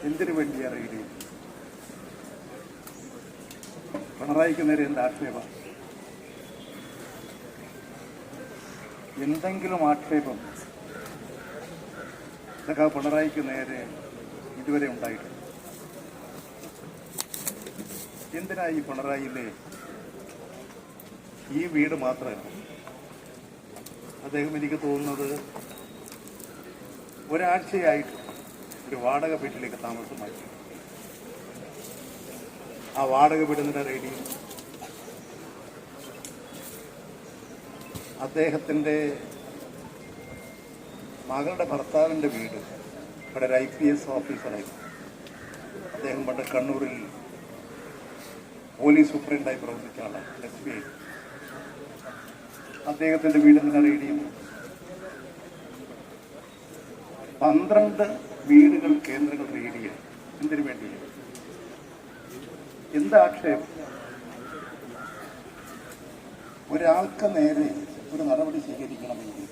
എന്തിനു വേണ്ടിയാണ് റെയ്ഡ് ചെയ്തത്? പിണറായിക്ക് നേരെ എന്ത് ആക്ഷേപം? എന്തെങ്കിലും ആക്ഷേപം ഇതൊക്കെ പിണറായിക്ക് നേരെ ഇതുവരെ ഉണ്ടായിട്ടുണ്ട്? എന്തിനാ ഈ പിണറായിയിലെ ഈ വീട് മാത്രമല്ല, അദ്ദേഹം എനിക്ക് തോന്നുന്നത് ഒരാഴ്ചയായിട്ട് ഒരു വാടക വീട്ടിലേക്ക് താമസം മാറ്റി. ആ വാടക വീടിന്റെ റേഡിയോ അദ്ദേഹത്തിൻ്റെ മകളുടെ ഭർത്താവിൻ്റെ വീട് ഇവിടെ ഒരു IPS ഓഫീസറായിരുന്നു. അദ്ദേഹം പണ്ട് കണ്ണൂരിൽ പോലീസ് സൂപ്രണ്ടായി പ്രവർത്തിച്ച ആളാണ്, SBI. അദ്ദേഹത്തിൻ്റെ വീടിൻ്റെ റേഡിയോ 12 വീടുകൾ കേന്ദ്രങ്ങൾ റേഡിയോ. എന്തിനു വേണ്ടി? എന്താക്ഷേപം? ഒരാൾക്ക് നേരെ ഒരു നടപടി സ്വീകരിക്കണമെങ്കിൽ